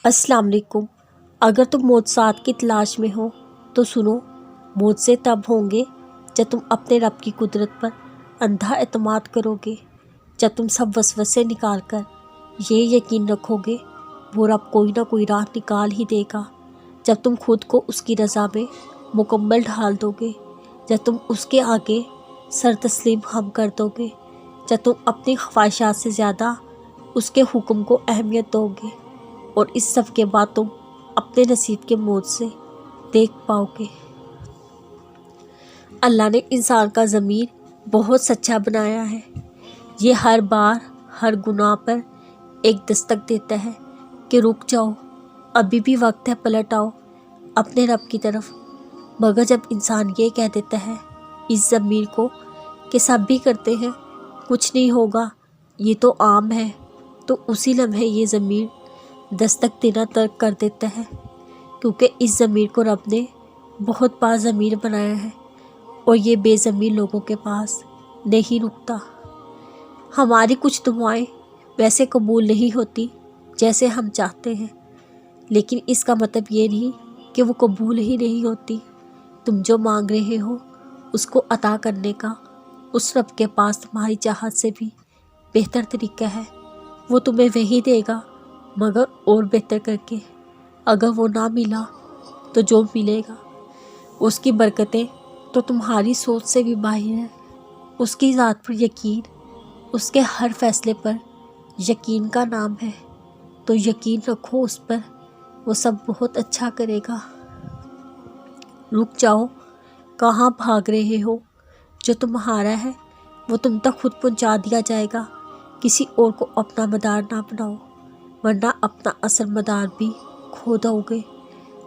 अस्सलाम वालेकुम। अगर तुम मौजज़ात की तलाश में हो तो सुनो, मौजज़े तब होंगे जब तुम अपने रब की कुदरत पर अंधा एतमाद करोगे, जब तुम सब वसवसे निकाल कर ये यकीन रखोगे वो रब कोई ना कोई राह निकाल ही देगा, जब तुम खुद को उसकी रज़ा में मुकम्मल ढाल दोगे, जब तुम उसके आगे सर तस्लीम हम कर दोगे, जब तुम अपनी ख्वाहिशात से ज़्यादा उसके हुक्म को अहमियत दोगे, और इस सब के बाद तुम अपने नसीब के मौज से देख पाओगे। अल्लाह ने इंसान का ज़मीर बहुत सच्चा बनाया है। ये हर बार हर गुनाह पर एक दस्तक देता है कि रुक जाओ, अभी भी वक्त है, पलट आओ अपने रब की तरफ। मगर जब इंसान ये कह देता है इस ज़मीर को कि सब भी करते हैं, कुछ नहीं होगा, ये तो आम है, तो उसी लम्हे ये ज़मीर दस्तक देना तर्क कर देता है, क्योंकि इस ज़मीर को रब ने बहुत बाज़मीर बनाया है और ये बेज़मीर लोगों के पास नहीं रुकता। हमारी कुछ दुआएं वैसे कबूल नहीं होती जैसे हम चाहते हैं, लेकिन इसका मतलब ये नहीं कि वो कबूल ही नहीं होती। तुम जो मांग रहे हो उसको अता करने का उस रब के पास तुम्हारी चाहत से भी बेहतर तरीका है। वो तुम्हें वही देगा, मगर और बेहतर करके। अगर वो ना मिला तो जो मिलेगा उसकी बरकतें तो तुम्हारी सोच से भी बाहर हैं। उसकी ज़ात पर यकीन, उसके हर फैसले पर यकीन का नाम है, तो यकीन रखो उस पर, वो सब बहुत अच्छा करेगा। रुक जाओ, कहाँ भाग रहे हो? जो तुम्हारा है वो तुम तक खुद पहुँचा दिया जाएगा। किसी और को अपना मदार ना बनाओ, वरना अपना असल मदार भी खो दोगे।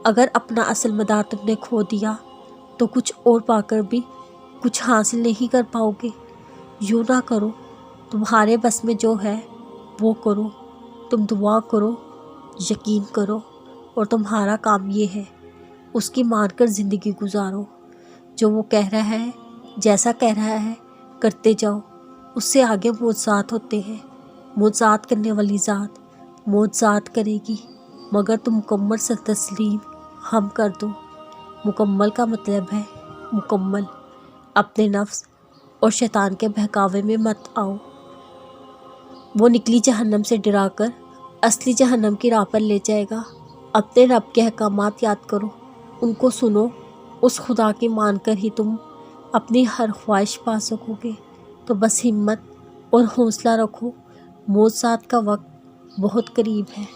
अगर अपना असल मदार तुमने खो दिया तो कुछ और पाकर भी कुछ हासिल नहीं कर पाओगे। यूँ ना करो, तुम्हारे बस में जो है वो करो। तुम दुआ करो, यकीन करो, और तुम्हारा काम ये है उसकी मानकर ज़िंदगी गुजारो। जो वो कह रहा है, जैसा कह रहा है करते जाओ, उससे आगे मौजज़ात होते हैं। मौजज़ात करने वाली ज़ात मौजज़ात करेगी, मगर तुम मुकम्मल से तस्लीम हम कर दो। मुकम्मल का मतलब है मुकम्मल। अपने नफ्स और शैतान के बहकावे में मत आओ। वो निकली जहन्नम से डराकर असली जहन्नम की राह पर ले जाएगा। अपने रब के अहकामात याद करो, उनको सुनो। उस खुदा की मानकर ही तुम अपनी हर ख्वाहिश पा सकोगे। तो बस हिम्मत और हौसला रखो, मौजज़ात का वक्त बहुत करीब है।